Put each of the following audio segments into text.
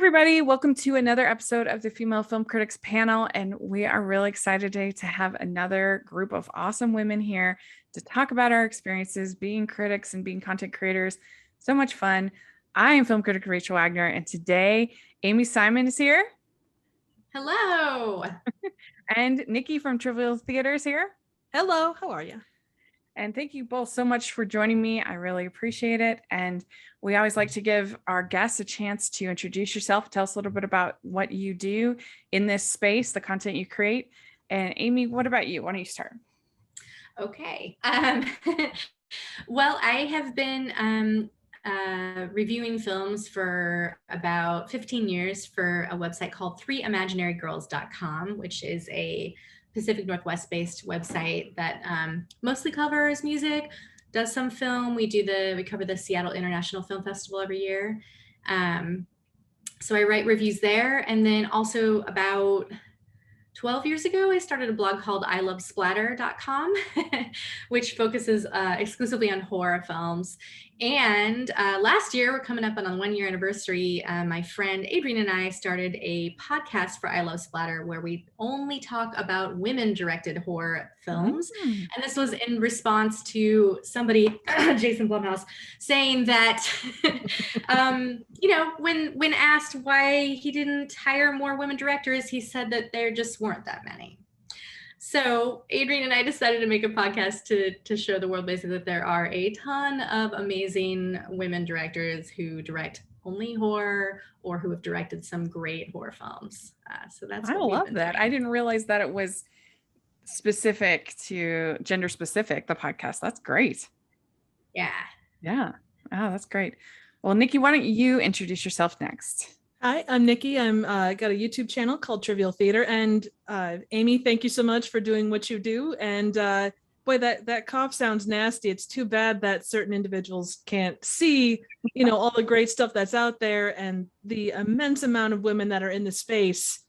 everybody. Welcome to another episode of the Female Film Critics Panel. And we are really excited today to have another group of awesome women here to talk about our experiences being critics and being content creators. So much fun. I am film critic Rachel Wagner, and today Amie Simon is here. Hello. And Nikki from Trivial Theater is here. Hello, how are you? And thank you both so much for joining me. I really appreciate it. And we always like to give our guests a chance to introduce yourself, tell us a little bit about what you do in this space, the content you create. And Amie, what about you? Why don't you start? Okay. Well, I have been reviewing films for about 15 years for a website called 3imaginaryGirls.com, which is a Pacific Northwest-based website that mostly covers music, does some film. We cover the Seattle International Film Festival every year. So I write reviews there. And then also about 12 years ago, I started a blog called I Love Splatter.com, which focuses exclusively on horror films. And last year, we're coming up on a 1-year anniversary. My friend Adrienne and I started a podcast for I Love Splatter, where we only talk about women-directed horror films. And this was in response to somebody, Jason Blumhouse, saying that, when asked why he didn't hire more women directors, he said that there just weren't that many. So Adrienne and I decided to make a podcast to show the world basically that there are a ton of amazing women directors who direct only horror or who have directed some great horror films. So that's I love that. I didn't realize that it was specific to gender specific, the podcast. That's great. Yeah. Yeah. Oh, that's great. Well, Nikki, why don't you introduce yourself next? Hi, I'm Nikki. I'm got a YouTube channel called Trivial Theater. And Amie, thank you so much for doing what you do. And boy, that cough sounds nasty. It's too bad that certain individuals can't see, all the great stuff that's out there and the immense amount of women that are in the space.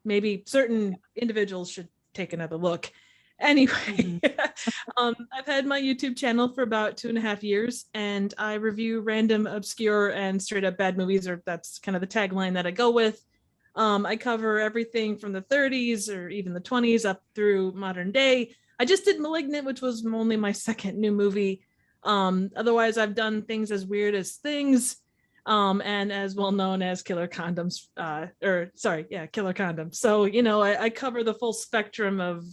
Maybe certain individuals should take another look. Anyway, I've had my YouTube channel for about 2.5 years, and I review random, obscure, and straight up bad movies, or that's kind of the tagline that I go with. I cover everything from the 30s or even the 20s up through modern day. I just did Malignant, which was only my second new movie. Otherwise, I've done things as weird as Things, and as well known as Killer Condoms, Killer Condoms. So, I cover the full spectrum of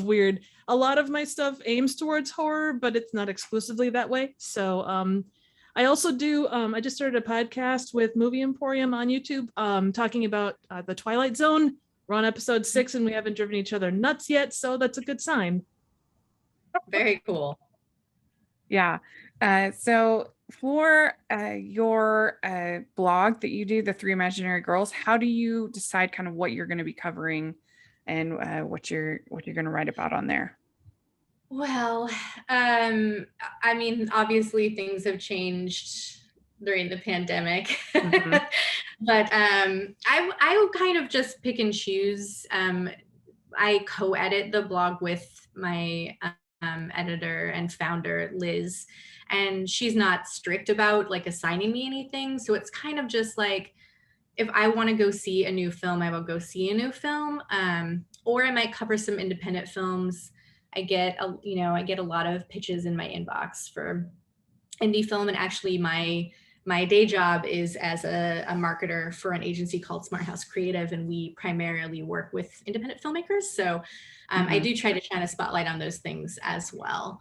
weird. A lot of my stuff aims towards horror, but it's not exclusively that way. So I also do, I just started a podcast with Movie Emporium on YouTube talking about the Twilight Zone. We're on episode 6 and we haven't driven each other nuts yet, so that's a good sign. Very cool. Yeah. So for your blog that you do, the 3 Imaginary Girls, how do you decide kind of what you're going to be covering and what you're going to write about on there? Well, obviously things have changed during the pandemic, but I kind of just pick and choose. I co-edit the blog with my editor and founder, Liz, and she's not strict about like assigning me anything. So it's kind of just like, if I want to go see a new film, I will go see a new film, or I might cover some independent films. I get a lot of pitches in my inbox for indie film, and actually my day job is as a marketer for an agency called Smart House Creative, and we primarily work with independent filmmakers. So I do try to shine a spotlight on those things as well.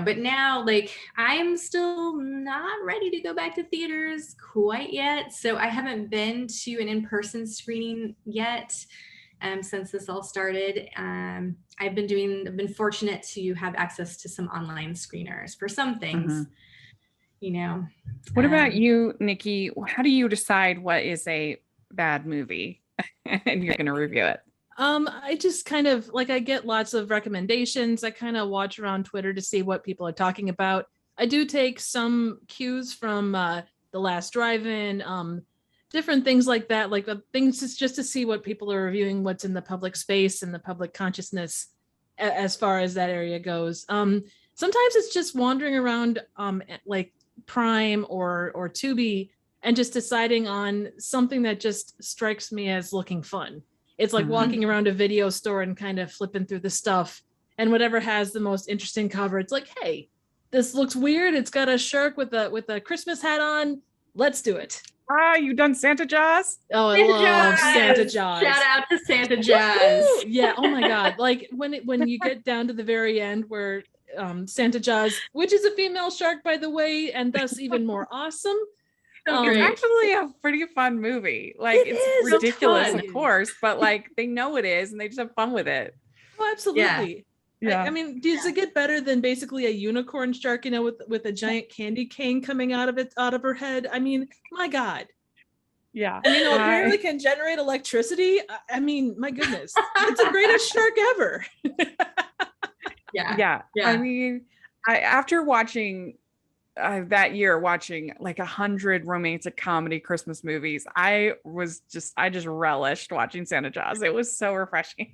But now, like, I'm still not ready to go back to theaters quite yet. So I haven't been to an in-person screening yet since this all started. I've been fortunate to have access to some online screeners for some things, What about you, Nikki? How do you decide what is a bad movie and you're going to review it? I just kind of I get lots of recommendations. I kind of watch around Twitter to see what people are talking about. I do take some cues from The Last Drive-In, different things like that, things just to see what people are reviewing, what's in the public space and the public consciousness as far as that area goes. Sometimes it's just wandering around like Prime or Tubi and just deciding on something that just strikes me as looking fun. It's like walking around a video store and kind of flipping through the stuff, and whatever has the most interesting cover, it's like, hey, this looks weird. It's got a shark with a Christmas hat on. Let's do it. Ah, you done Santa Jaws? Oh, I Santa love Jaws! Santa Jaws. Shout out to Santa Jaws. Yeah. Oh my God. Like when you get down to the very end where Santa Jaws, which is a female shark, by the way, and thus even more awesome. So It's great. actually a pretty fun movie. Like It it's is, ridiculous, it's of fun. course, but like they know it is and they just have fun with it. Oh, absolutely. Yeah. I mean, does it get better than basically a unicorn shark, you know, with a giant candy cane coming out of her head? I mean, my God. Yeah. And you know, apparently can generate electricity. I mean, my goodness, it's the greatest shark ever. Yeah. I mean, after watching that year, watching like 100 romantic comedy Christmas movies, I just relished watching Santa Jaws. It was so refreshing.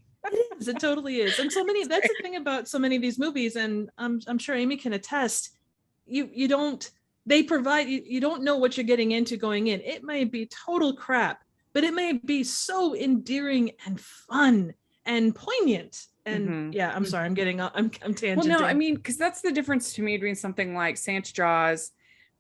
It totally is. And so many, that's the thing about so many of these movies, and I'm sure Amie can attest, you don't, they provide, you don't know what you're getting into going in. It may be total crap, but it may be so endearing and fun and poignant. And yeah, I'm sorry, I'm tangenting. Well, no, I mean, because that's the difference to me between something like Santa Jaws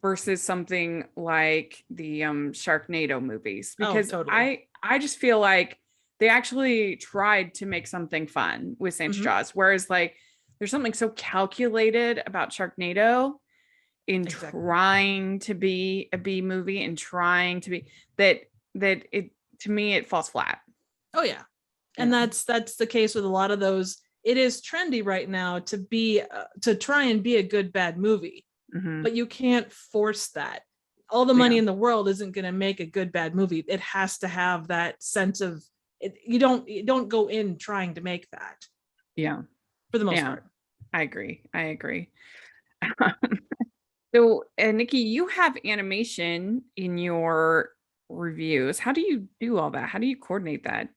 versus something like the Sharknado movies. Because totally. I just feel like they actually tried to make something fun with Santa Jaws, whereas like there's something so calculated about Sharknado in trying to be a B movie and trying to be that it, to me, it falls flat. Oh yeah. And that's the case with a lot of those. It is trendy right now to be to try and be a good bad movie, but you can't force that. All the money in the world isn't going to make a good bad movie. It has to have that sense of it. You don't go in trying to make that. Yeah, for the most part. I agree. So, Nikki, you have animation in your reviews. How do you do all that? How do you coordinate that?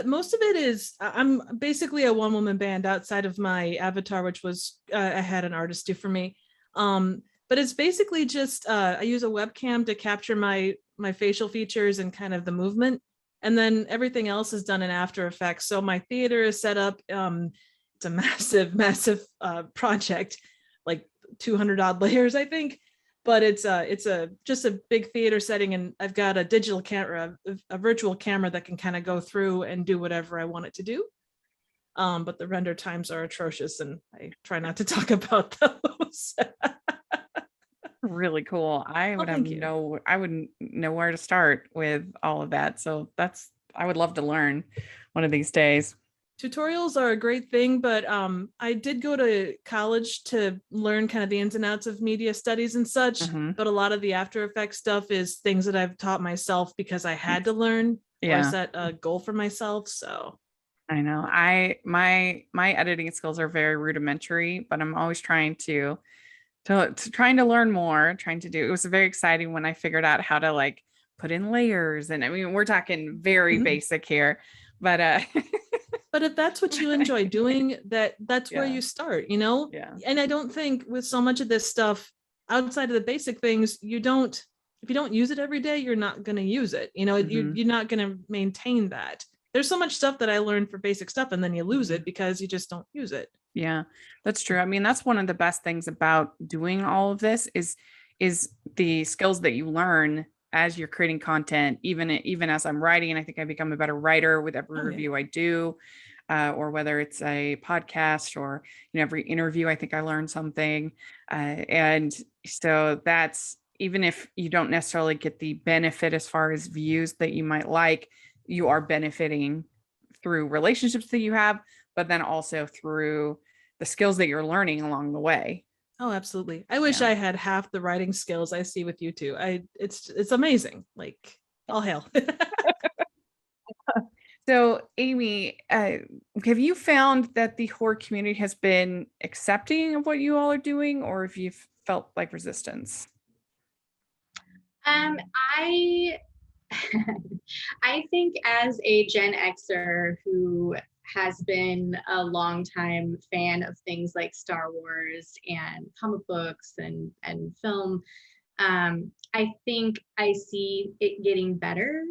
Most of it is, I'm basically a one-woman band outside of my avatar, which was I had an artist do for me. But it's basically just I use a webcam to capture my facial features and kind of the movement, and then everything else is done in After Effects. So my theater is set up. It's a massive project, like 200 odd layers, I think. But it's just a big theater setting, and I've got a digital camera, a virtual camera that can kind of go through and do whatever I want it to do. But the render times are atrocious, and I try not to talk about those. Really cool. I wouldn't know where to start with all of that. So I would love to learn one of these days. Tutorials are a great thing, but I did go to college to learn kind of the ins and outs of media studies and such. But a lot of the After Effects stuff is things that I've taught myself because I had to learn. Or I set a goal for myself. So I know my editing skills are very rudimentary, but I'm always trying to learn more, it was very exciting when I figured out how to like put in layers. And I mean, we're talking very basic here, but but if that's what you enjoy doing, that's where you start, you know? Yeah. And I don't think with so much of this stuff outside of the basic things, if you don't use it every day, you're not going to use it. You know, you're not going to maintain that. There's so much stuff that I learned for basic stuff, and then you lose it because you just don't use it. Yeah, that's true. I mean, that's one of the best things about doing all of this is the skills that you learn as you're creating content. Even as I'm writing, and I think I become a better writer with every review I do, or whether it's a podcast or every interview, I think I learn something. And so that's, even if you don't necessarily get the benefit as far as views that you might like, you are benefiting through relationships that you have, but then also through the skills that you're learning along the way. Oh, absolutely. I wish I had half the writing skills I see with you two. It's amazing. Like, all hail. So, Amie, have you found that the horror community has been accepting of what you all are doing, or have you felt like resistance? I think as a Gen Xer who has been a longtime fan of things like Star Wars and comic books and film, I think I see it getting better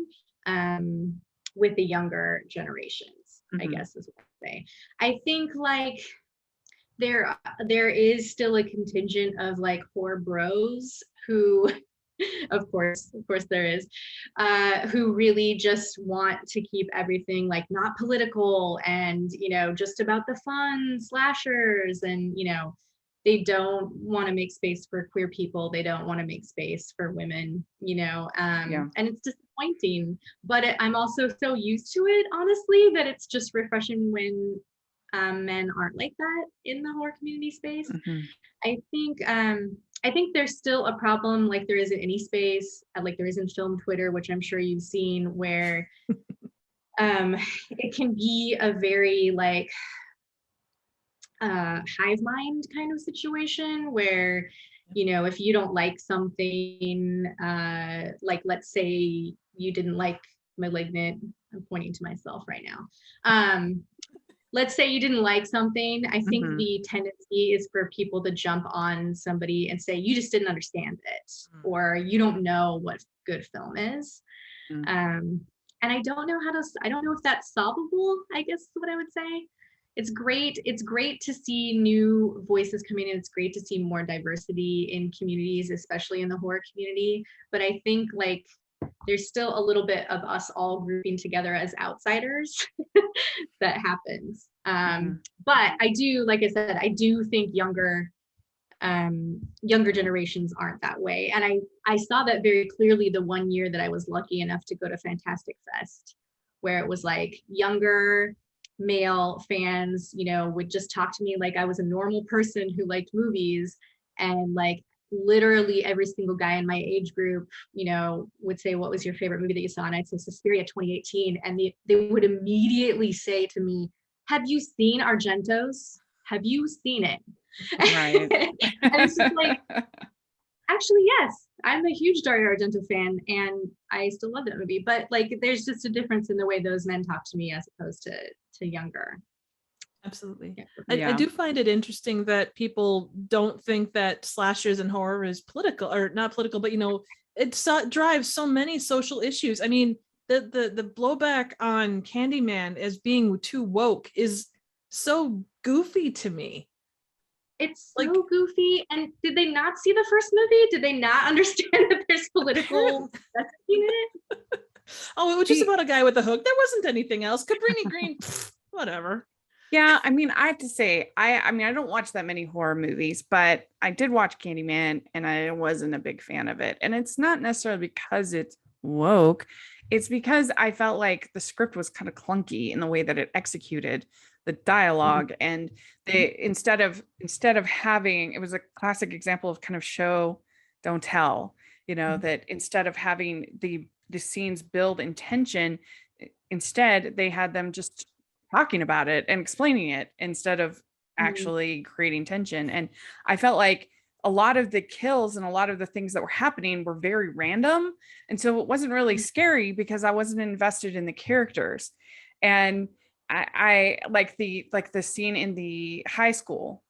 with the younger generations, I guess is what I say. I think like there is still a contingent of like horror bros who of course there is, who really just want to keep everything like not political and, you know, just about the fun slashers, and, you know, they don't want to make space for queer people, they don't want to make space for women, you know, and it's disappointing, but I'm also so used to it, honestly, that it's just refreshing when men aren't like that in the horror community space. I think there's still a problem, like there is in any space, like there is in film Twitter, which I'm sure you've seen, where it can be a very like hive mind kind of situation where, you know, if you don't like something, like let's say you didn't like Malignant, I'm pointing to myself right now. Let's say you didn't like something, I think the tendency is for people to jump on somebody and say, you just didn't understand it, or you don't know what good film is. And I don't know if that's solvable, I guess is what I would say. It's great to see new voices coming in. It's great to see more diversity in communities, especially in the horror community. But I think like there's still a little bit of us all grouping together as outsiders that happens. But I do, like I said, I do think younger generations aren't that way. And I saw that very clearly the one year that I was lucky enough to go to Fantastic Fest, where it was like younger male fans, you know, would just talk to me like I was a normal person who liked movies, and like literally every single guy in my age group, you know, would say, what was your favorite movie that you saw? And I'd say Suspiria 2018. And they would immediately say to me, have you seen Argento's? Have you seen it? Right. And it's just like, actually, yes, I'm a huge Dario Argento fan and I still love that movie. But like, there's just a difference in the way those men talk to me as opposed to younger. Absolutely. Yeah. I do find it interesting that people don't think that slashers and horror is political, or not political, but, you know, it drives so many social issues. I mean, the blowback on Candyman as being too woke is so goofy to me. It's so like, goofy. And did they not see the first movie? Did they not understand that there's political messaging in it? Oh, it was just about a guy with a hook. There wasn't anything else. Cabrini Green, whatever. Yeah, I mean, I have to say, I mean, I don't watch that many horror movies, but I did watch Candyman and I wasn't a big fan of it. And it's not necessarily because it's woke. It's because I felt like the script was kind of clunky in the way that it executed the dialogue. And they, instead of having, it was a classic example of kind of show, don't tell, you know, that instead of having the scenes build in tension, instead they had them just talking about it and explaining it instead of actually creating tension. And I felt like a lot of the kills and a lot of the things that were happening were very random. And so it wasn't really scary because I wasn't invested in the characters. And I like the scene in the high school,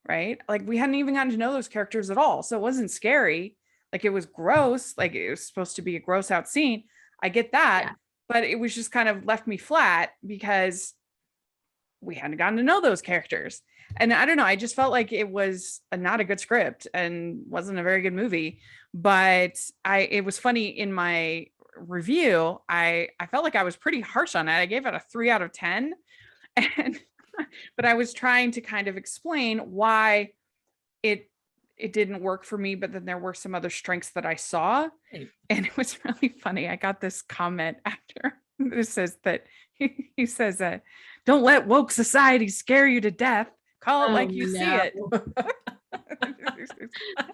right? Like we hadn't even gotten to know those characters at all. So it wasn't scary. Like it was gross. Like it was supposed to be a gross out scene. I get that, but it was just kind of left me flat because we hadn't gotten to know those characters. And I don't know, I just felt like it was not a good script and wasn't a very good movie. But it was funny in my review, I felt like I was pretty harsh on it. I gave it a 3 out of 10. But I was trying to kind of explain why it didn't work for me, but then there were some other strengths that I saw. And it was really funny. I got this comment after that says that he says that don't let woke society scare you to death. Call it like you see it.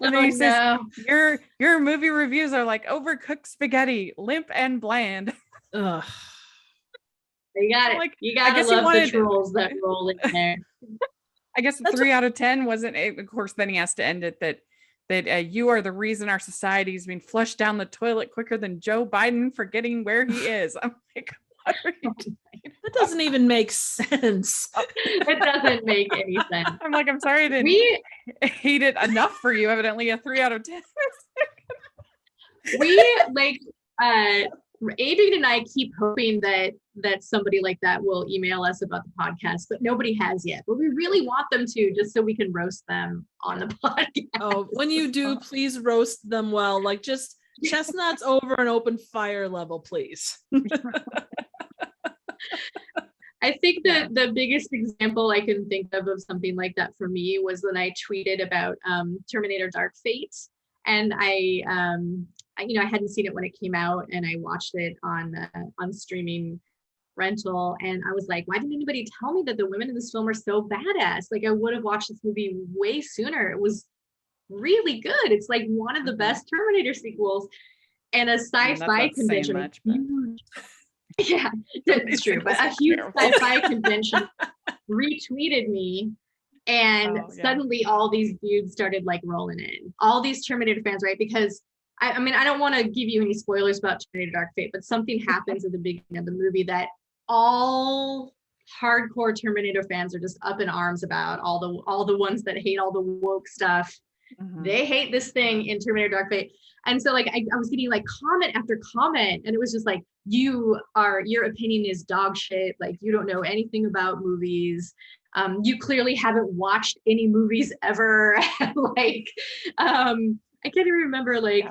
And then he says, your movie reviews are like overcooked spaghetti, limp and bland. Ugh. You got it. Like, you got to love the trolls that roll in there. I guess 3 out of 10 wasn't. Of course, then he has to end it that you are the reason our society is being flushed down the toilet quicker than Joe Biden forgetting where he is. I'm like, what are you doing? That doesn't even make sense. It doesn't make any sense. I'm like, I'm sorry I didn't hate it enough for you. Evidently a 3 out of 10. we like Adrian and I keep hoping that somebody like that will email us about the podcast, but nobody has yet. But we really want them to, just so we can roast them on the podcast. Oh, when you do, please roast them well. Like just chestnuts over an open fire level, please. I think that the biggest example I can think of something like that for me was when I tweeted about Terminator Dark Fate. And I hadn't seen it when it came out, and I watched it on streaming rental, and I was like, why didn't anybody tell me that the women in this film are so badass? Like, I would have watched this movie way sooner. It was really good. It's like one of the best Terminator sequels, and a sci-fi convention. Much, but... Yeah, that's true. But a huge sci-fi convention retweeted me, and suddenly all these dudes started like rolling in. All these Terminator fans, right? Because I mean, I don't want to give you any spoilers about Terminator Dark Fate, but something happens at the beginning of the movie that all hardcore Terminator fans are just up in arms about. All the ones that hate all the woke stuff, they hate this thing in Terminator Dark Fate. And so like I was getting like comment after comment, and it was just like, your opinion is dog shit. Like, you don't know anything about movies. You clearly haven't watched any movies ever. Like, I can't even remember, like,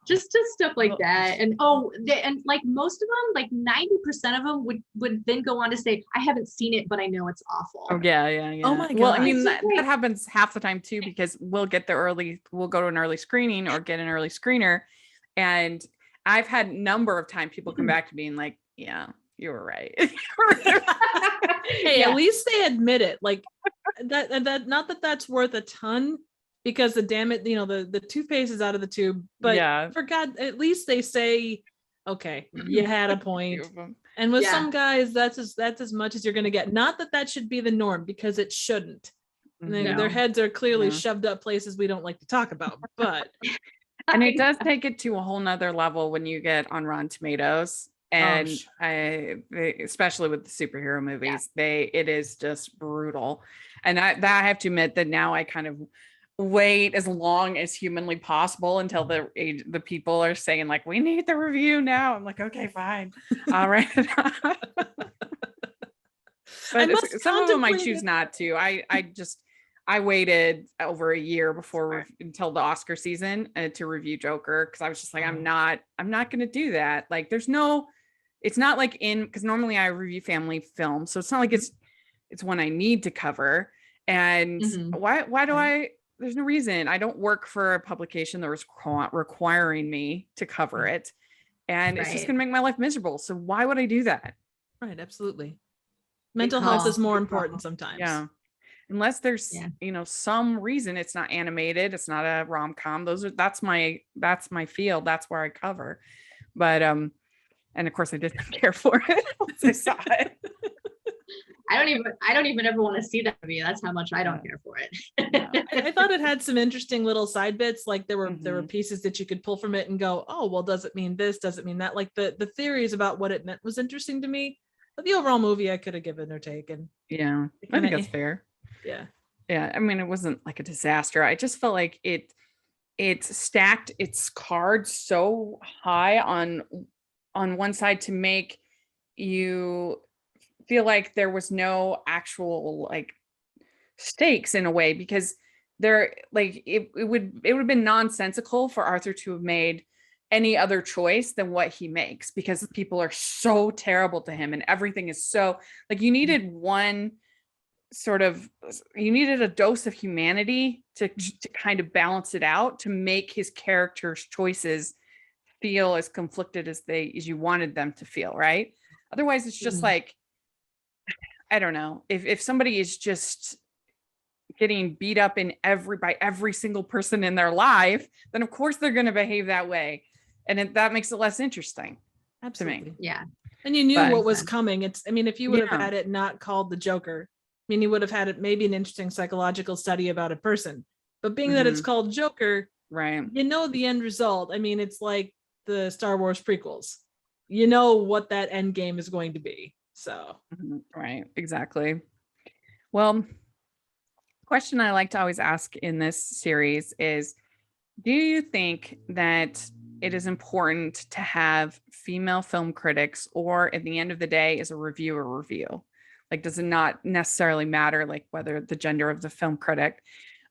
just stuff like that. And and like most of them, like 90% of them would then go on to say, I haven't seen it, but I know it's awful. Oh yeah. Oh my God. Well, I mean, that happens half the time too, because we'll go to an early screening or get an early screener. And I've had a number of times people come back to me and like, yeah, you were right. Hey, at least they admit it. Like that not that that's worth a ton, because the the toothpaste is out of the tube, but for God, at least they say, okay, you had a point. And with some guys, that's as much as you're going to get. Not that that should be the norm, because it shouldn't. Their heads are clearly shoved up places we don't like to talk about, but and it does take it to a whole nother level when you get on Rotten Tomatoes. And especially with the superhero movies, it is just brutal. And I have to admit that now I kind of wait as long as humanly possible until the people are saying like, we need the review now. I'm like, okay, fine. All right. But some of them I choose not to. I waited over a year until the Oscar season to review Joker, because I was just like, I'm not going to do that. Like, it's not like because normally I review family films, so it's not like it's one I need to cover. And why do I? There's no reason. I don't work for a publication that was requiring me to cover it, and it's just going to make my life miserable. So why would I do that? Right, absolutely. Mental health is more important sometimes. Yeah. Unless there's some reason it's not animated, it's not a rom-com. That's my field. That's where I cover. But and of course I didn't care for it once I saw it. I don't even ever want to see that movie. That's how much I don't care for it. I thought it had some interesting little side bits. Like there were pieces that you could pull from it and go, oh, well, does it mean this? Does it mean that? Like the theories about what it meant was interesting to me. But the overall movie I could have given or taken. Yeah, I think that's fair. Yeah. I mean, it wasn't like a disaster. I just felt like it stacked its cards so high on one side to make you feel like there was no actual like stakes in a way, because there like it would have been nonsensical for Arthur to have made any other choice than what he makes, because people are so terrible to him and everything is so like, you needed a dose of humanity to kind of balance it out, to make his character's choices feel as conflicted as you wanted them to feel, right? Otherwise it's just like, I don't know, if somebody is just getting beat up by every single person in their life, then of course they're going to behave that way, and that makes it less interesting. Absolutely. To me. Yeah. And you knew what was coming. If you would have had it not called the Joker, you would have had it maybe an interesting psychological study about a person, but being that it's called Joker, right? The end result. It's like the Star Wars prequels. You know what that end game is going to be. So right, exactly. Well, question I like to always ask in this series is, Do you think that it is important to have female film critics, or at the end of the day, is a review a review? Like, does it not necessarily matter, like whether the gender of the film critic,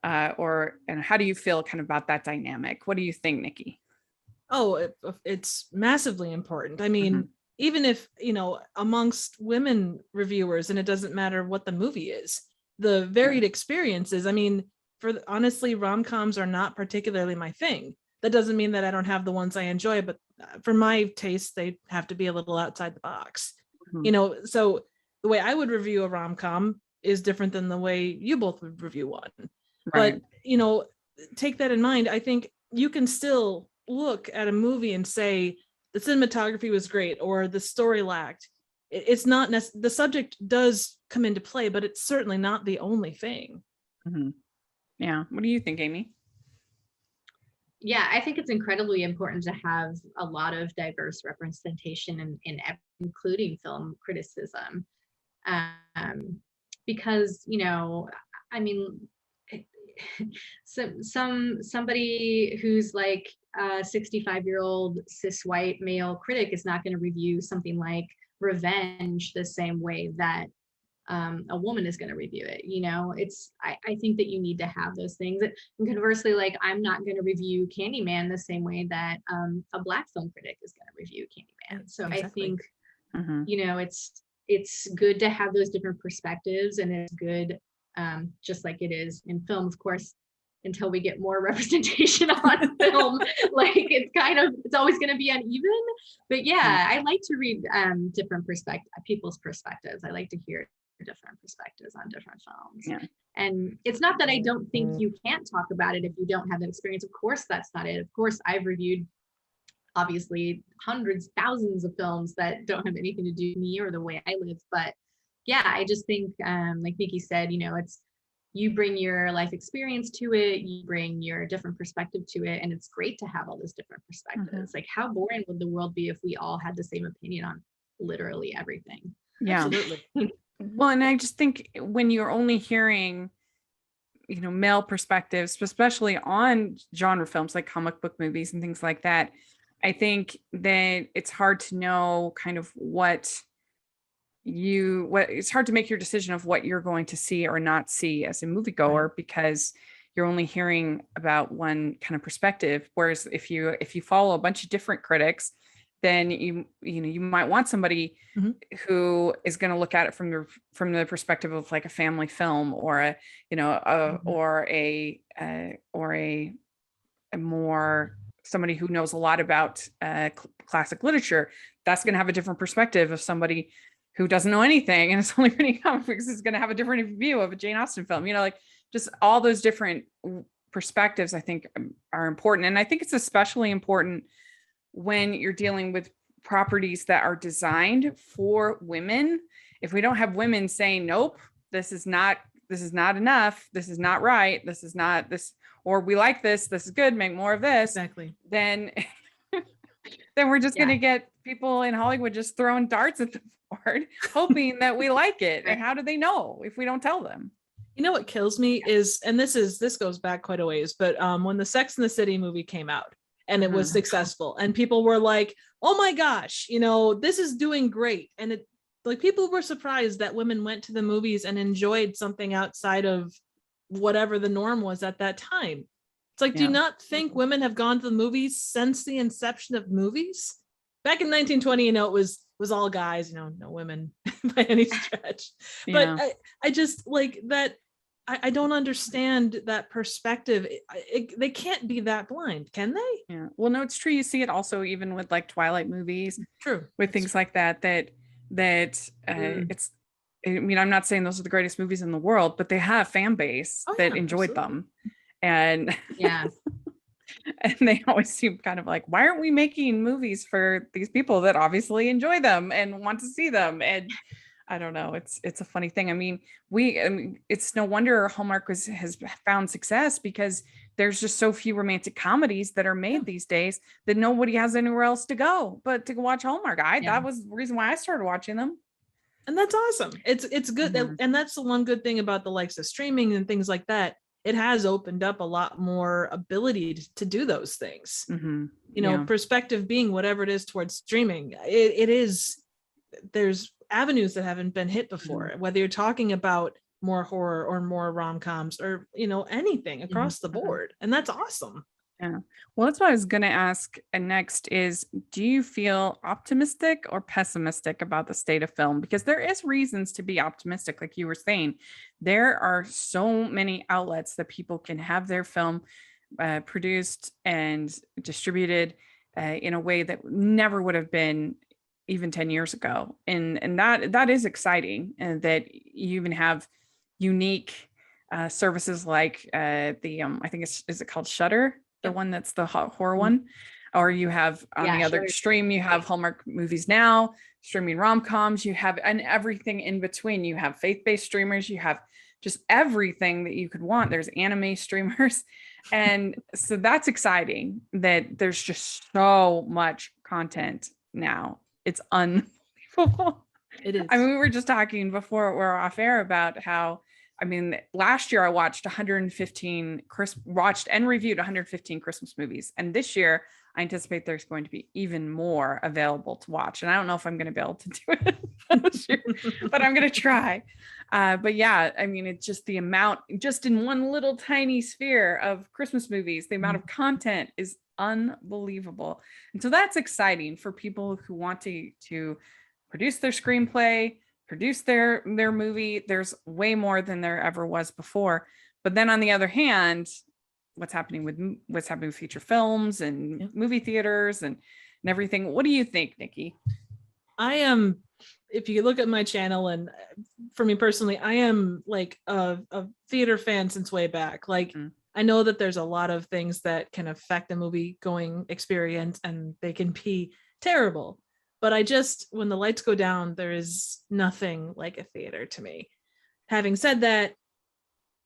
and how do you feel kind of about that dynamic? What do you think, Nikki? Oh, it's massively important. I Mhm. mean, even if, amongst women reviewers, and it doesn't matter what the movie is, the Yeah. varied experiences. I mean, honestly, rom-coms are not particularly my thing. That doesn't mean that I don't have the ones I enjoy, but for my taste, they have to be a little outside the box. Mhm. So the way I would review a rom-com is different than the way you both would review one. But, Right. take that in mind. I think you can still look at a movie and say the cinematography was great or the story lacked. It's not the subject does come into play, but it's certainly not the only thing. Mhm. Yeah. What do you think, Amie? Yeah, I think it's incredibly important to have a lot of diverse representation including film criticism. Because, I mean, somebody who's like a 65-year-old cis white male critic is not going to review something like Revenge the same way that a woman is going to review it. I think that you need to have those things. And conversely, like, I'm not going to review Candyman the same way that a Black film critic is going to review Candyman. So I Exactly. think, Mhm. it's good to have those different perspectives, and it's good, just like it is in film, of course, until we get more representation on film, like it's always going to be uneven. But yeah, I like to read different people's perspectives. I like to hear different perspectives on different films. Yeah. And it's not that I don't think you can't talk about it if you don't have that experience. Of course, that's not it. Of course, I've reviewed obviously hundreds, thousands of films that don't have anything to do with me or the way I live. But yeah, I just think, like Nikki said, it's, you bring your life experience to it, you bring your different perspective to it, and it's great to have all those different perspectives. Like, how boring would the world be if we all had the same opinion on literally everything? Yeah. Absolutely. Well, and I just think when you're only hearing, male perspectives, especially on genre films like comic book movies and things like that, I think that it's hard to know kind of what it's hard to make your decision of what you're going to see or not see as a moviegoer, Right. because you're only hearing about one kind of perspective. Whereas if you follow a bunch of different critics, then you might want somebody Mhm. who is going to look at it from the perspective of like a family film, or Mhm. or a more somebody who knows a lot about classic literature. That's going to have a different perspective of somebody who doesn't know anything and is only reading comic books, is going to have a different view of a Jane Austen film. Like, just all those different perspectives, I think, are important. And I think it's especially important when you're dealing with properties that are designed for women. If we don't have women saying, nope, this is not enough, this is not right, this is not this, or we like this is good, make more of this, Exactly. then we're just going to get people in Hollywood just throwing darts at the board, hoping that we like it. And how do they know if we don't tell them? You know what kills me is, and this goes back quite a ways, but when the Sex and the City movie came out and it was successful and people were like, oh my gosh, this is doing great. And it, like, people were surprised that women went to the movies and enjoyed something outside of whatever the norm was at that time. It's like, do you not think women have gone to the movies since the inception of movies? Back in 1920, it was all guys, no women by any stretch. But I just like that. I don't understand that perspective. They can't be that blind, can they? Yeah. Well, no, it's true. You see it also even with like Twilight movies, True. with things like that. It's. I mean, I'm not saying those are the greatest movies in the world, but they have a fan base that enjoyed them, and Yeah. and they always seem kind of like, why aren't we making movies for these people that obviously enjoy them and want to see them? And I don't know. It's a funny thing. I mean, it's no wonder Hallmark has found success, because there's just so few romantic comedies that are made these days that nobody has anywhere else to go but to watch Hallmark. That was the reason why I started watching them. And that's awesome. It's good. And that's the one good thing about the likes of streaming and things like that. it has opened up a lot more ability to do those things. Mm-hmm. You know, Yeah. perspective being whatever it is towards streaming, there's avenues that haven't been hit before, whether you're talking about more horror or more rom-coms or, you know, anything across the board. And that's awesome. Yeah. Well, that's what I was going to ask next is, do you feel optimistic or pessimistic about the state of film? Because there is reasons to be optimistic. Like you were saying, there are so many outlets that people can have their film produced and distributed in a way that never would have been even 10 years ago. And that is exciting, and that you even have unique services like the I think is it called Shudder, the one that's the horror one, or you have on the other extreme, you have Hallmark Movies Now, streaming rom-coms, you have, and everything in between. You have faith-based streamers, you have just everything that you could want. There's anime streamers. And so that's exciting that there's just so much content now. It's unbelievable. It is. I mean, we were just talking before we're off air about how, I mean, last year I watched watched and reviewed 115 Christmas movies. And this year I anticipate there's going to be even more available to watch. And I don't know if I'm going to be able to do it this year, but I'm going to try. But yeah, I mean, it's just the amount, just in one little tiny sphere of Christmas movies, the amount of content is unbelievable. And so that's exciting for people who want to produce their screenplay, produce their movie. There's way more than there ever was before. But then on the other hand, what's happening with feature films and movie theaters and everything. What do you think, Nikki? I am, if you look at my channel, and for me personally, I am like a theater fan since way back. Like I know that there's a lot of things that can affect the movie going experience, and they can be terrible. But when the lights go down, there is nothing like a theater to me. Having said that,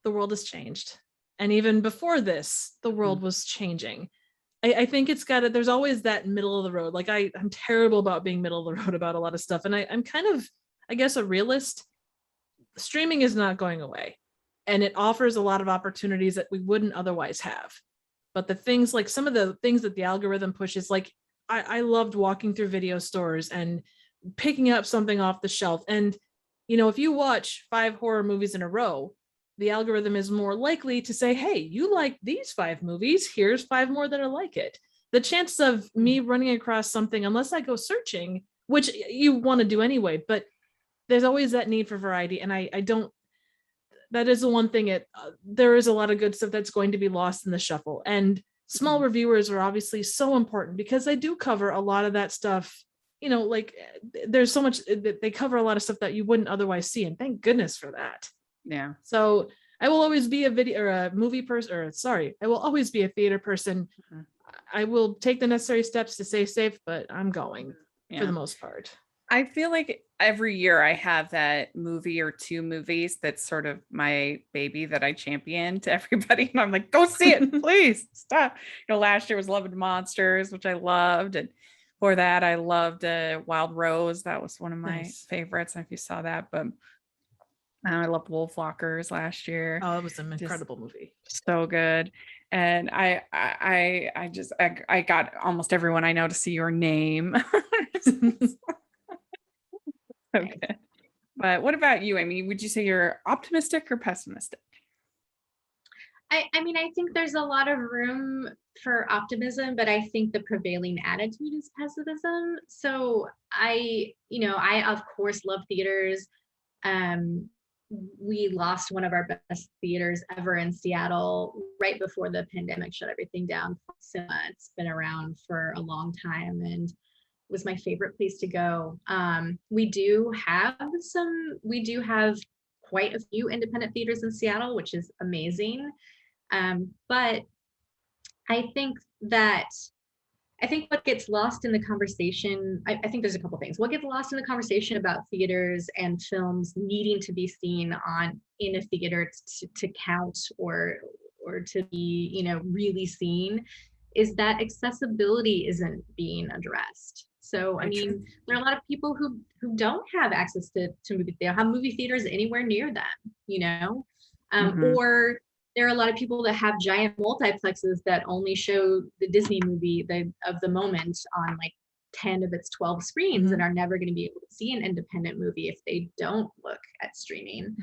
the world has changed. And even before this, the world was changing. I think there's always that middle of the road. Like I'm terrible about being middle of the road about a lot of stuff. And I'm kind of, I guess, a realist. Streaming is not going away. And it offers a lot of opportunities that we wouldn't otherwise have. But the things, like some of the things that the algorithm pushes, like I loved walking through video stores and picking up something off the shelf. And, you know, if you watch 5 horror movies in a row, the algorithm is more likely to say, hey, you like these 5 movies, here's 5 more that are like it. The chances of me running across something, unless I go searching, which you want to do anyway, but there's always that need for variety. And I don't, that is the one thing, there is a lot of good stuff that's going to be lost in the shuffle. And small reviewers are obviously so important because they do cover a lot of that stuff. You know, like there's so much, they cover a lot of stuff that you wouldn't otherwise see. And thank goodness for that. Yeah. So I will always be a video or a movie person, I will always be a theater person. I will take the necessary steps to stay safe, but I'm going for the most part. I feel like every year I have that movie or 2 movies that's sort of my baby that I champion to everybody. And I'm like, go see it, please stop. You know, last year was Love and Monsters, which I loved. And for that, I loved Wild Rose. That was one of my favorites. I don't know if you saw that, but I loved Wolfwalkers last year. Oh, it was an incredible movie. So good. And I got almost everyone I know to see Your Name. Okay. But what about you? I mean, would you say you're optimistic or pessimistic? I mean, I think there's a lot of room for optimism, but I think the prevailing attitude is pessimism. So I of course love theaters. We lost one of our best theaters ever in Seattle right before the pandemic shut everything down. So it's been around for a long time and was my favorite place to go. We do have quite a few independent theaters in Seattle, which is amazing. But I think what gets lost in the conversation, I think there's a couple things. What gets lost in the conversation about theaters and films needing to be seen in a theater to count or to be, you know, really seen, is that accessibility isn't being addressed. So, I mean, there are a lot of people who don't have access to movies. They don't have movie theaters anywhere near them, you know, or there are a lot of people that have giant multiplexes that only show the Disney movie of the moment on like 10 of its 12 screens, and are never going to be able to see an independent movie if they don't look at streaming.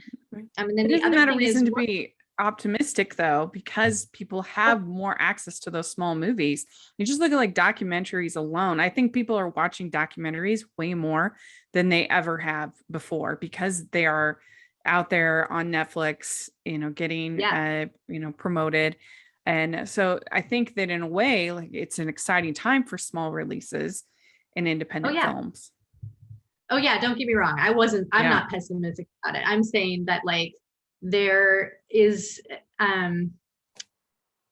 And then isn't that a reason to be optimistic though, because people have more access to those small movies? You just look at like documentaries alone. I think people are watching documentaries way more than they ever have before, because they are out there on Netflix, getting promoted. And so I think that in a way, like, it's an exciting time for small releases and independent films. Oh yeah, don't get me wrong. I'm not pessimistic about it. I'm saying that like there is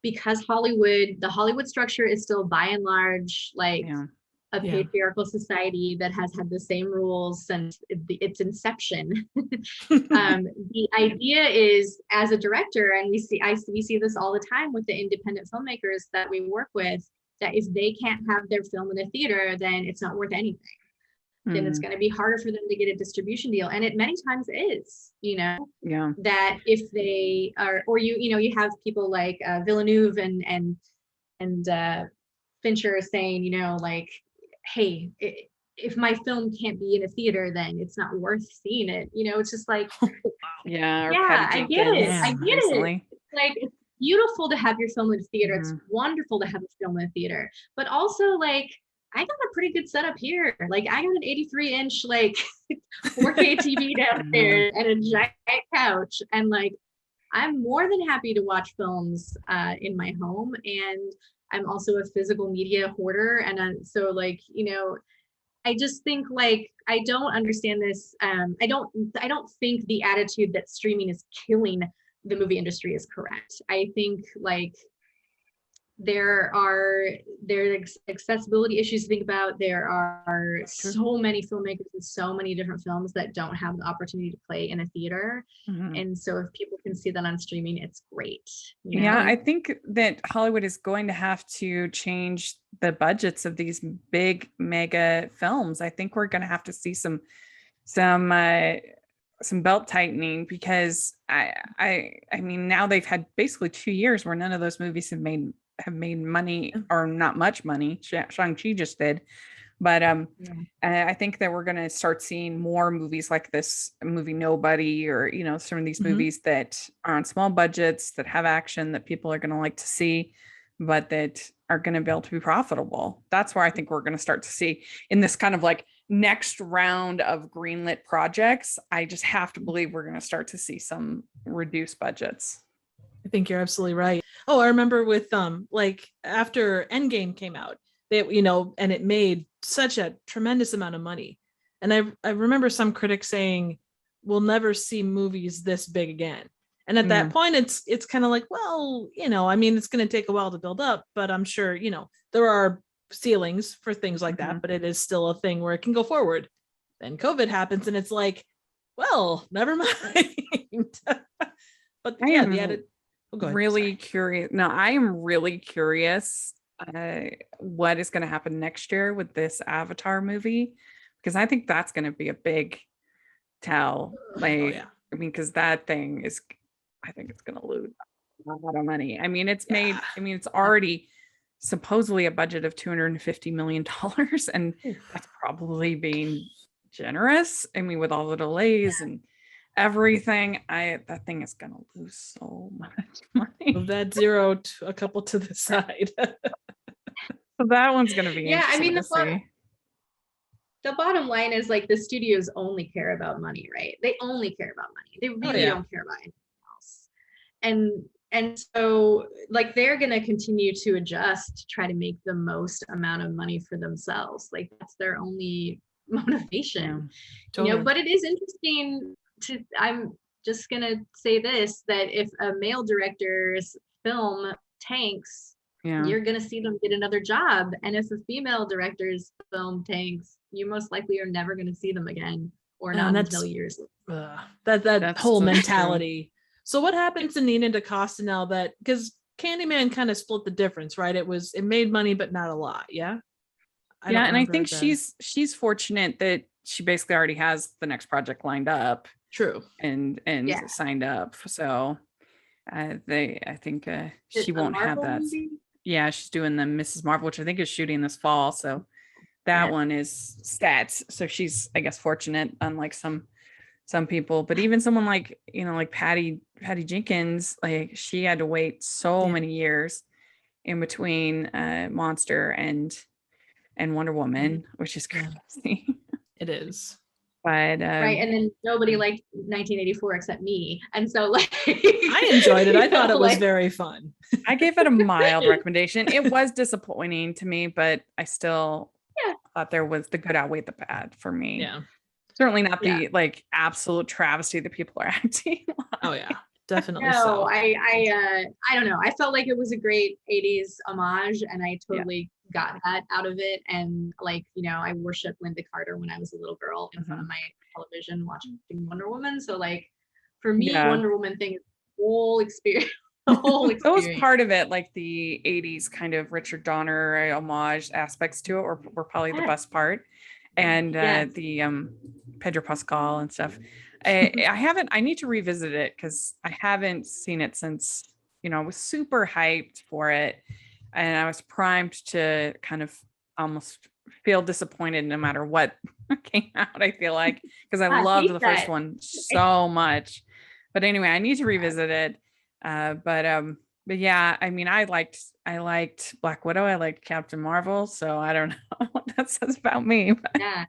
because the Hollywood structure is still by and large like a patriarchal society that has had the same rules since its inception. The idea is, as a director, and we see this all the time with the independent filmmakers that we work with, that if they can't have their film in a theater, then it's not worth anything. Then it's going to be harder for them to get a distribution deal, and it many times is. That if they are, or you have people like Villeneuve and Fincher saying, like, hey, if my film can't be in a theater, then it's not worth seeing it. It's just like, I get it. It's like, it's beautiful to have your film in a theater. It's wonderful to have a film in a theater, but also like, I got a pretty good setup here. Like I got an 83-inch like 4K TV downstairs and a giant couch, and like I'm more than happy to watch films in my home. And I'm also a physical media hoarder, and so like I just think like I don't understand this. I don't think the attitude that streaming is killing the movie industry is correct. I think like there are accessibility issues to think about. There are so many filmmakers and so many different films that don't have the opportunity to play in a theater. And so if people can see that on streaming, it's great. I think that Hollywood is going to have to change the budgets of these big mega films. I think we're going to have to see some belt tightening, because I mean, now they've had basically 2 years where none of those movies have made money, or not much money. Shang-Chi just did. But I think that we're going to start seeing more movies like this movie Nobody, or some of these movies that are on small budgets, that have action, that people are going to like to see, but that are going to be able to be profitable. That's where I think we're going to start to see in this kind of like next round of greenlit projects. I just have to believe we're going to start to see some reduced budgets. I think you're absolutely right. Oh, I remember with like after Endgame came out, and it made such a tremendous amount of money. And I remember some critics saying, we'll never see movies this big again. And at that point, it's kind of like, well, I mean, it's going to take a while to build up, but I'm sure, there are ceilings for things like that, but it is still a thing where it can go forward. Then COVID happens and it's like, well, never mind. But really curious. No, I am really curious what is going to happen next year with this Avatar movie, because I think that's going to be a big tell. Like, I mean, because that thing is, I think it's going to lose a lot of money. I mean, it's already supposedly a budget of $250 million, and that's probably being generous. I mean, with all the delays and everything, that thing is gonna lose so much money. Move that zero to a couple to the side. So that one's gonna be interesting to see. The bottom line is like the studios only care about money, right? They only care about money. They really don't care about anything else. And so like they're gonna continue to adjust to try to make the most amount of money for themselves. Like that's their only motivation. Totally. But it is interesting I'm just gonna say this, that if a male director's film tanks, you're gonna see them get another job. And if a female director's film tanks, you most likely are never gonna see them again, or not until years later. That's whole mentality. True. So what happens to Nina DaCosta now that, because Candyman kind of split the difference, right? It made money, but not a lot. And I think she's fortunate that she basically already has the next project lined up. True. And signed up. So I think Is she it a won't have Marvel that. movie? Yeah, she's doing the Mrs. Marvel, which I think is shooting this fall. So that Yeah. one is set. So she's, I guess, fortunate, unlike some people. But even someone like, like Patty Jenkins, like she had to wait so Yeah. many years in between Monster and Wonder Woman, which is Yeah. crazy. It is. But Right. And then nobody liked 1984 except me. And so like I enjoyed it. I you thought know, it was like, very fun. I gave it a mild recommendation. It was disappointing to me, but I still Yeah. thought there was the good outweighed the bad for me. Yeah. Certainly not Yeah. the like absolute travesty that people are acting. Oh yeah, definitely no, so. I don't know. I felt like it was a great 80s homage and I Yeah. totally got that out of it. And like, I worshiped Linda Carter when I was a little girl in front of my television watching Wonder Woman. So like for me, Yeah. Wonder Woman thing is the whole experience. The whole That was experience. part of it, like the 80s kind of Richard Donner homage aspects to it were probably the best part. And Yes. the Pedro Pascal and stuff. I need to revisit it because I haven't seen it since, I was super hyped for it. And I was primed to kind of almost feel disappointed no matter what came out, I feel like, because I loved the first one so much. But anyway, I need to revisit it. But yeah, I mean, I liked Black Widow. I liked Captain Marvel. So I don't know what that says about me. But Yeah.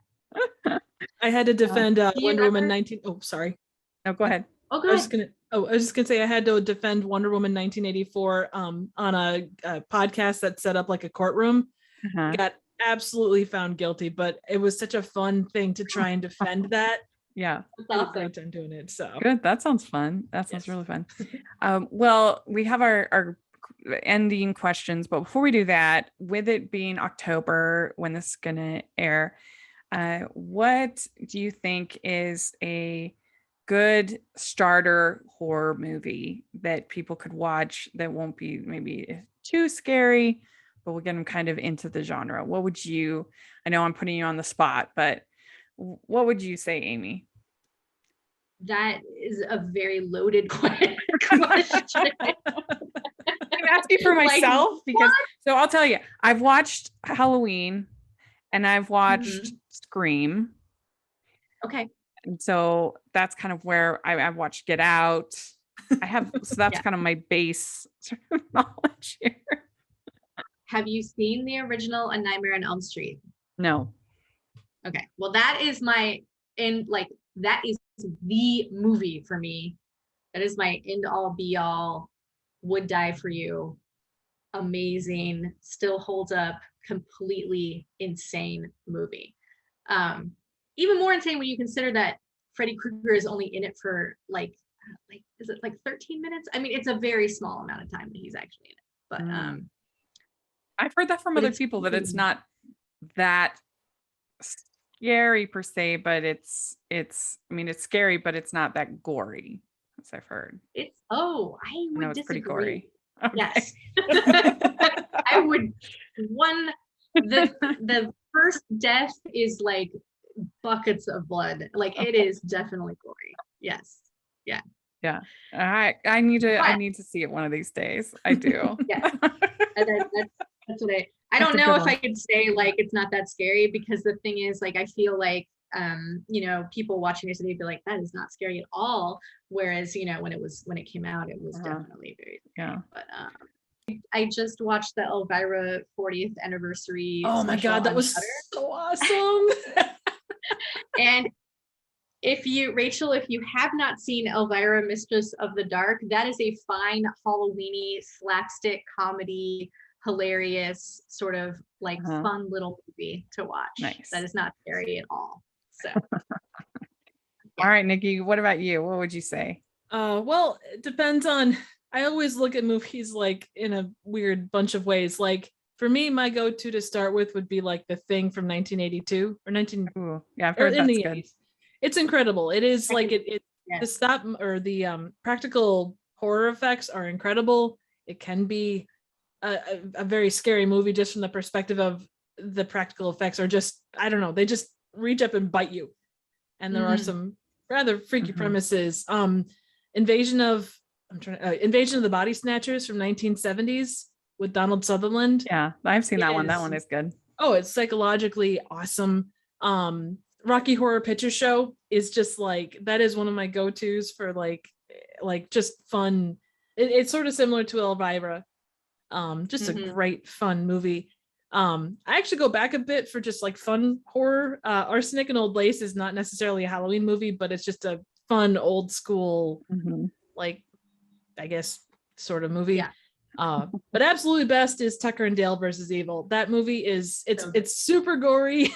I had to defend Wonder Woman ever... 19. Oh, sorry. No, go ahead. Oh, go I ahead. was just gonna say I had to defend Wonder Woman 1984 on a podcast that set up like a courtroom. Got absolutely found guilty, but it was such a fun thing to try and defend that. Yeah. I'm doing it. So good. That sounds fun. That sounds really fun. Well, we have our ending questions, but before we do that, with it being October when this is gonna air, what do you think is a good starter horror movie that people could watch that won't be maybe too scary, but will get them kind of into the genre? What would you, I know I'm putting you on the spot, but what would you say, Amie? That is a very loaded question. I'm asking for myself because, so I'll tell you, I've watched Halloween and I've watched Scream. Okay. And so that's kind of where I've watched Get Out. I have, so that's kind of my base sort of knowledge here. Have you seen the original A Nightmare on Elm Street? No. Okay. Well, that is that is the movie for me. That is my end all be all, would die for you. Amazing, still holds up, completely insane movie. Even more insane when you consider that Freddy Krueger is only in it for like is it like 13 minutes? I mean, it's a very small amount of time that he's actually in it. But I've heard that from other people that it's not that scary per se, but it's I mean, it's scary, but it's not that gory, as I've heard. I would it's disagree. pretty gory. Okay. Yes. I would the first death is like buckets of blood. Like it is definitely gory. Yes. Yeah. Yeah. I need to see it one of these days. I do. Yeah. That's what I don't know if I could say like it's not that scary, because the thing is like I feel like people watching it today would be like, that is not scary at all. Whereas, when it came out, it was definitely very scary. But I just watched the Elvira 40th anniversary. Oh my God, that was so awesome. And if you have not seen Elvira, Mistress of the Dark, that is a fine Halloween-y slapstick comedy, hilarious, sort of like fun little movie to watch. Nice. That is not scary at all. So all right, Nikki, what about you? What would you say? Well, it depends on, I always look at movies like in a weird bunch of ways. Like for me, my go-to to start with would be like The Thing from 1982 or 19. Ooh, yeah, I've heard that's good. 80s. It's incredible. It is like the stop or the practical horror effects are incredible. It can be a very scary movie just from the perspective of the practical effects are just, I don't know, they just reach up and bite you. And there are some rather freaky premises. Invasion of I'm trying Invasion of the Body Snatchers from 1970s with Donald Sutherland. Yeah, I've seen that one. That Is- one is good. Oh, it's psychologically awesome. Rocky Horror Picture Show is just like, that is one of my go-tos for like just fun. It's sort of similar to Elvira. Just a great fun movie. I actually go back a bit for just like fun horror. Arsenic and Old Lace is not necessarily a Halloween movie, but it's just a fun old school, like, I guess, sort of movie. Yeah. But absolutely best is Tucker and Dale versus Evil. That movie is it's super gory,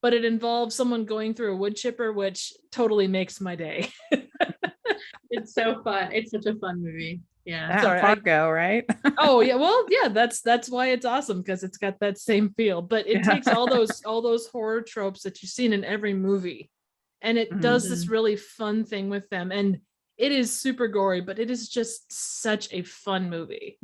but it involves someone going through a wood chipper, which totally makes my day. It's so fun. It's such a fun movie. Yeah. Sorry, Fargo, right? Oh yeah, well yeah, that's why it's awesome, because it's got that same feel. But it takes all those horror tropes that you've seen in every movie, and it does this really fun thing with them. And it is super gory, but it is just such a fun movie.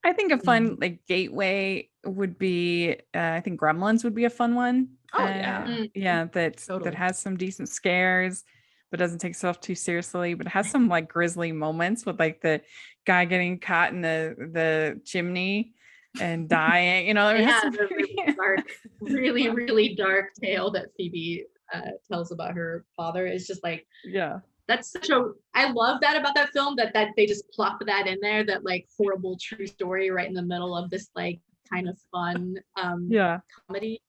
I think a fun like gateway would be I think Gremlins would be a fun one. Oh yeah. Yeah, that Totally. has some decent scares, but doesn't take itself too seriously, but it has some like grisly moments with like the guy getting caught in the chimney and dying, it has some the really dark, really dark tale that Phoebe tells about her father. Is just like, that's such a, I love that about that film, that they just plop that in there, that like horrible true story right in the middle of this like kind of fun comedy.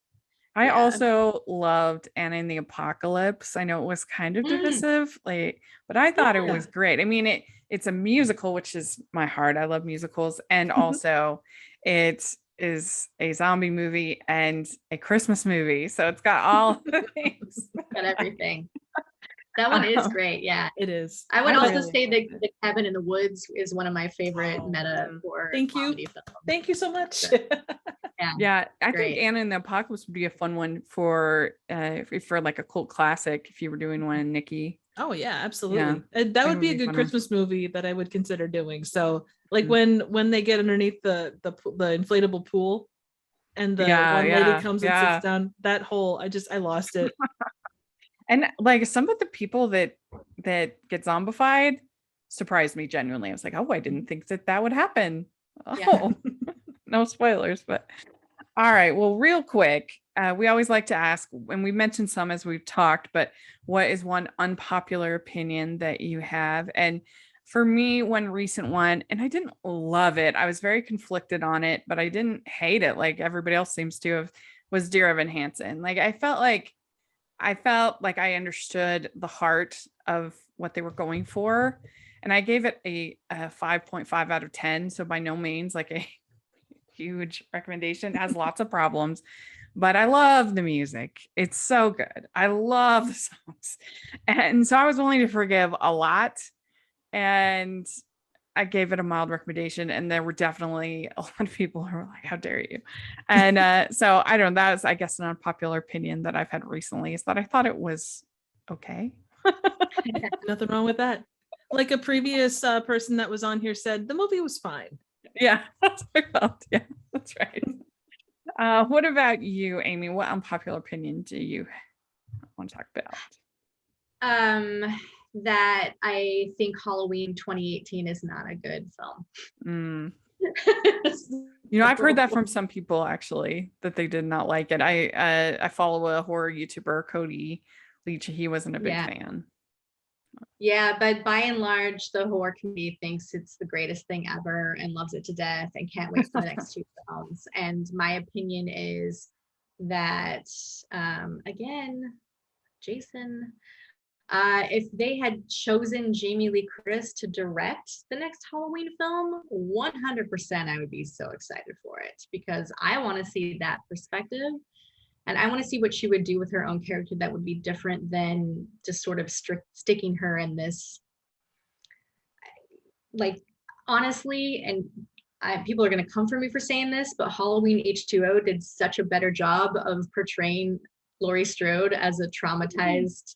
I also loved Anna and the Apocalypse. I know it was kind of divisive, but I thought it was great. I mean, it's a musical, which is my heart. I love musicals. And also it is a zombie movie and a Christmas movie. So it's got all the things. Got everything. That one is great. Yeah, it is. I would also say that the Cabin in the Woods is one of my favorite meta horror. Thank you. Films. Thank you so much. Yeah, I think Anna and the Apocalypse would be a fun one for like a cult classic if you were doing one, Nikki. Oh yeah, absolutely. That would be a good Christmas movie that I would consider doing. So like when they get underneath the inflatable pool and the one lady comes and sits down, that whole I lost it. And like some of the people that get zombified surprised me genuinely. I was like, oh, I didn't think that would happen. Oh, no spoilers, but all right. Well, real quick, we always like to ask, and we mentioned some as we've talked, but what is one unpopular opinion that you have? And for me, one recent one, and I didn't love it. I was very conflicted on it, but I didn't hate it like everybody else seems to have, was Dear Evan Hansen. Like I felt like I understood the heart of what they were going for. And I gave it a 5.5 out of 10. So by no means like a huge recommendation. It has lots of problems, but I love the music. It's so good. I love the songs. And so I was willing to forgive a lot. And I gave it a mild recommendation, and there were definitely a lot of people who were like, how dare you? And so I don't know, that was, I guess, an unpopular opinion that I've had recently, is that I thought it was okay. Nothing wrong with that. Like a previous person that was on here said, the movie was fine. Yeah, that's what I felt. Yeah, that's right. What about you, Amie? What unpopular opinion do you want to talk about? That I think Halloween 2018 is not a good film. I've heard that from some people actually, that they did not like it. I follow a horror YouTuber, Cody Leach. He wasn't a big fan. Yeah, but by and large, the horror community thinks it's the greatest thing ever and loves it to death and can't wait for the next two films. And my opinion is that, again, Jason, if they had chosen Jamie Lee Curtis to direct the next Halloween film, 100% I would be so excited for it, because I want to see that perspective. And I want to see what she would do with her own character that would be different than just sort of sticking her in this, like, honestly, and people are going to come for me for saying this, but Halloween H2O did such a better job of portraying Laurie Strode as a traumatized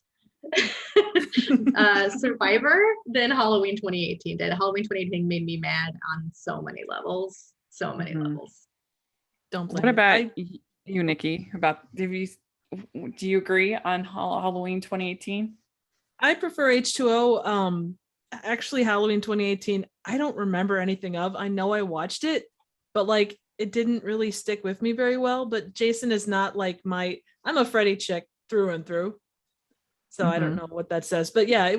survivor than Halloween 2018 did. Halloween 2018 made me mad on so many levels. Don't blame What about you, Nikki? Do you agree on Halloween 2018? I prefer H2O. actually Halloween 2018, I don't remember anything of. I know I watched it, but like it didn't really stick with me very well. But Jason is not like I'm a Freddy chick through and through. So I don't know what that says. But yeah, it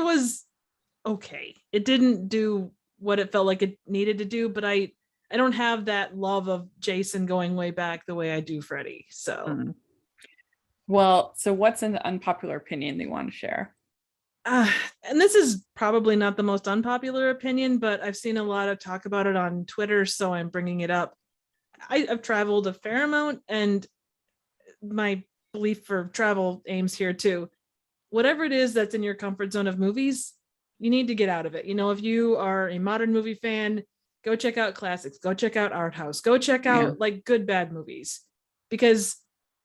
was okay. It didn't do what it felt like it needed to do, but I don't have that love of Jason going way back the way I do Freddy. So Well, so what's an unpopular opinion they want to share? uh, and this is probably not the most unpopular opinion, but I've seen a lot of talk about it on Twitter, so I'm bringing it up. I've traveled a fair amount, and my belief for travel aims here too. Whatever it is that's in your comfort zone of movies, you need to get out of it. You know, if you are a modern movie fan, go check out classics, go check out art house, go check out like good bad movies, because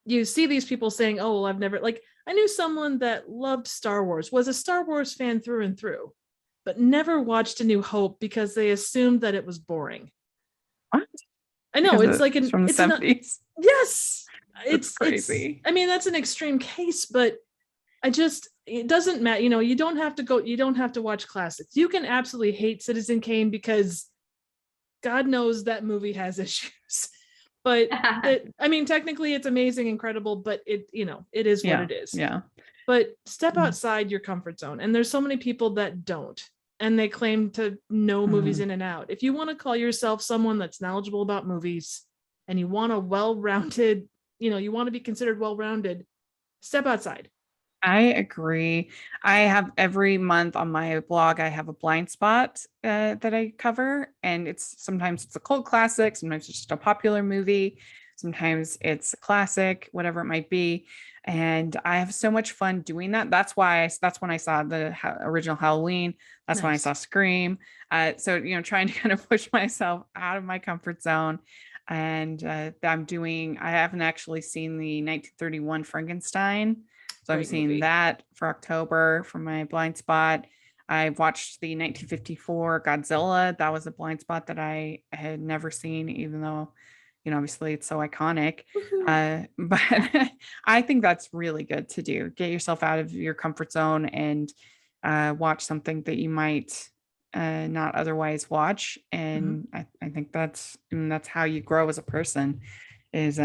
you see these people saying, oh well, I've never, like, I knew someone that loved Star Wars, was a Star Wars fan through and through, but never watched A New Hope because they assumed that it was boring. What? I know, Because it's like it's from the it's 70s. yes, It's crazy. I mean, that's an extreme case, but it doesn't matter. You know, you don't have to watch classics. You can absolutely hate Citizen Kane because God knows that movie has issues. But I mean, technically it's amazing, incredible, but it is what it is. Yeah. But step outside your comfort zone. And there's so many people that don't, and they claim to know movies in and out. If you want to call yourself someone that's knowledgeable about movies and you want a well-rounded, you want to be considered well-rounded, step outside. I agree. I have every month on my blog, I have a blind spot that I cover, and sometimes it's a cult classic, sometimes it's just a popular movie, sometimes it's a classic, whatever it might be. And I have so much fun doing that. That's when I saw the original Halloween. That's when I saw Scream. So, trying to kind of push myself out of my comfort zone. And I haven't actually seen the 1931 Frankenstein. So I'm seeing that for October for my blind spot. I watched the 1954 Godzilla. That was a blind spot that I had never seen, even though, obviously it's so iconic. But I think that's really good to do. Get yourself out of your comfort zone and watch something that you might not otherwise watch. And I think that's how you grow as a person, is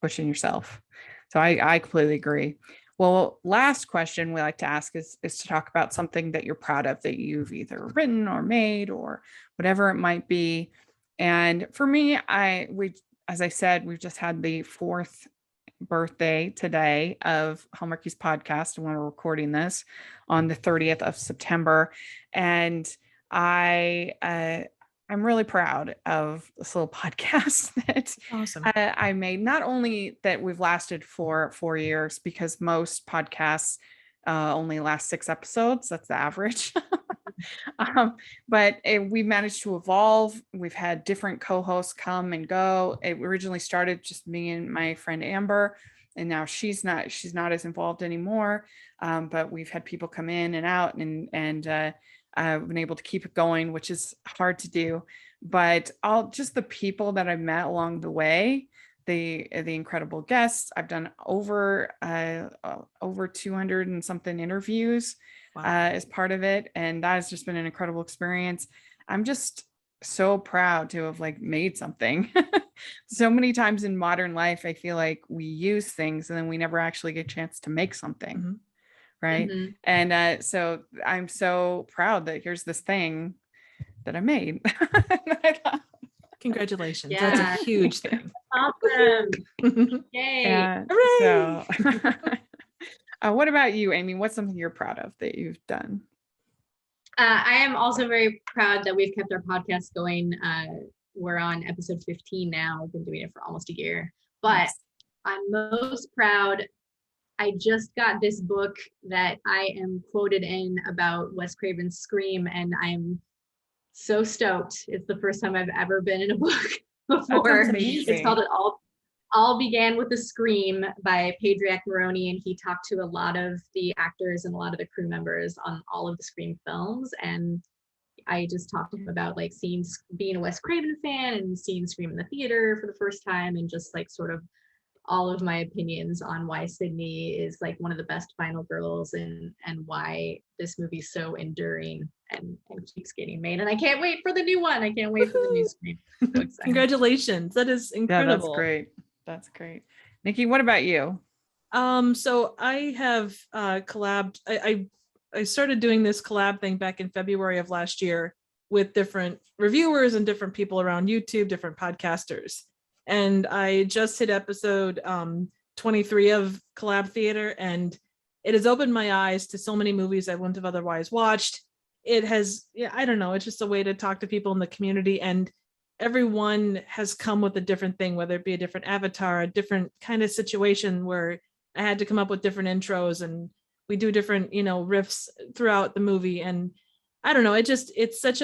pushing yourself. So I completely agree. Well, last question we like to ask is to talk about something that you're proud of that you've either written or made or whatever it might be. And for me, as I said, we've just had the 4th birthday today of Hallmarkies podcast, and when we're recording this on the 30th of September. And I'm really proud of this little podcast that awesome. I made. Not only that we've lasted for 4 years, because most podcasts only last 6 episodes. That's the average. But we managed to evolve. We've had different co-hosts come and go. It originally started just me and my friend Amber, and now she's not as involved anymore. But we've had people come in and out, and I've been able to keep it going, which is hard to do. But just the people that I've met along the way, the incredible guests. I've done over 200 and something interviews as part of it, and that has just been an incredible experience. I'm just so proud to have made something. So many times in modern life, I feel like we use things and then we never actually get a chance to make something. Right. And so I'm so proud that here's this thing that I made. Congratulations. Yeah. That's a huge thing. Awesome. Yay. Yeah. So what about you, Amie? What's something you're proud of that you've done? I am also very proud that we've kept our podcast going. We're on episode 15 now. I've been doing it for almost a year, but I'm most proud. I just got this book that I am quoted in about Wes Craven's Scream, and I'm so stoked. It's the first time I've ever been in a book before. It's called It All Began with a Scream by Padraig Maroney, and he talked to a lot of the actors and a lot of the crew members on all of the Scream films. And I just talked to him about being a Wes Craven fan and seeing Scream in the theater for the first time, and just sort of all of my opinions on why Sydney is like one of the best final girls and why this movie's so enduring and keeps getting made. And I can't wait for the new one. I can't wait for the new screen. So excited. Congratulations. That is incredible. Yeah, that's great. That's great. Nikki, what about you? So I have collabed. I started doing this collab thing back in February of last year with different reviewers and different people around YouTube, different podcasters. And I just hit episode 23 of Collab Theater, and it has opened my eyes to so many movies I wouldn't have otherwise watched. It has, I don't know, it's just a way to talk to people in the community, and everyone has come with a different thing, whether it be a different avatar, a different kind of situation where I had to come up with different intros, and we do different, riffs throughout the movie. And I don't know, it was such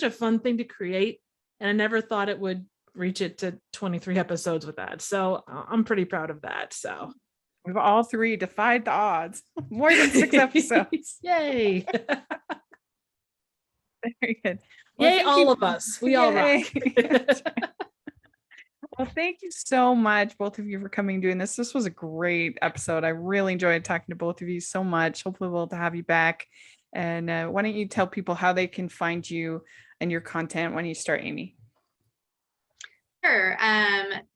a fun thing to create. And I never thought it would reach it to 23 episodes with that. So I'm pretty proud of that. So we've all three defied the odds. More than 6 episodes. Yay. Very good. Well, yay, all of us. We all rock. Well, thank you so much, both of you, for coming and doing this. This was a great episode. I really enjoyed talking to both of you so much. Hopefully we'll have you back. And why don't you tell people how they can find you and your content when you start, Amie? Sure.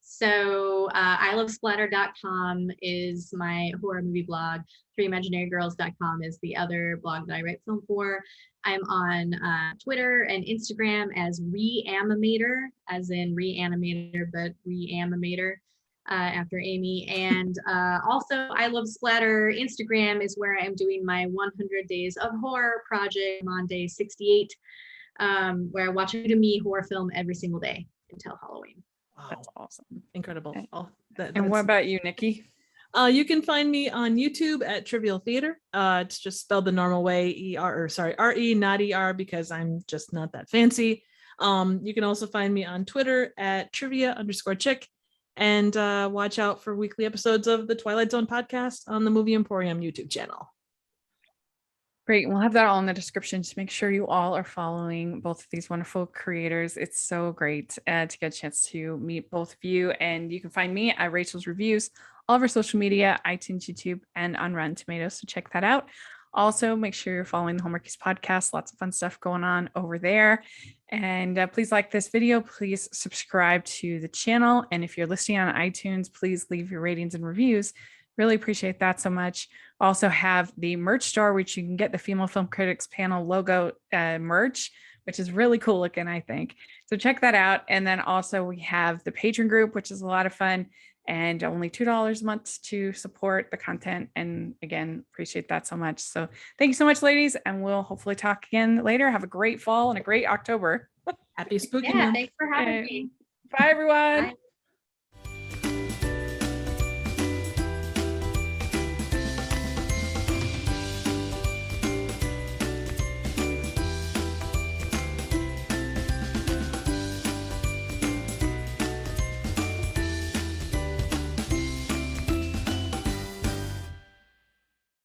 So ilovesplatter.com is my horror movie blog. 3imaginarygirls.com is the other blog that I write film for. I'm on Twitter and Instagram as Reanimator, as in reanimator, but Reanimator after Amie. And also I Love Splatter Instagram is where I'm doing my 100 Days of Horror project. I'm on day 68, where I watch a to me horror film every single day until Halloween. Wow. That's awesome. Incredible. Okay. Oh, and what about you, Nikki? You can find me on YouTube at Trivial Theater. It's just spelled the normal way, R-E, not E-R, because I'm just not that fancy. You can also find me on Twitter at trivia_chick, and watch out for weekly episodes of the Twilight Zone podcast on the Movie Emporium YouTube channel. Great. We'll have that all in the description. Just make sure you all are following both of these wonderful creators. It's so great to get a chance to meet both of you. And you can find me at Rachel's Reviews, all of our social media, iTunes, YouTube, and on Rotten Tomatoes. So check that out. Also, make sure you're following the Hallmarkies podcast. Lots of fun stuff going on over there. And please like this video. Please subscribe to the channel. And if you're listening on iTunes, please leave your ratings and reviews. Really appreciate that so much. Also have the merch store, which you can get the Female Film Critics Panel logo merch, which is really cool looking, I think. So check that out. And then also we have the Patreon group, which is a lot of fun, and only $2 a month to support the content. And again, appreciate that so much. So thank you so much, ladies. And we'll hopefully talk again later. Have a great fall and a great October. Happy spooky month. Thanks for having me. Bye, everyone. Bye.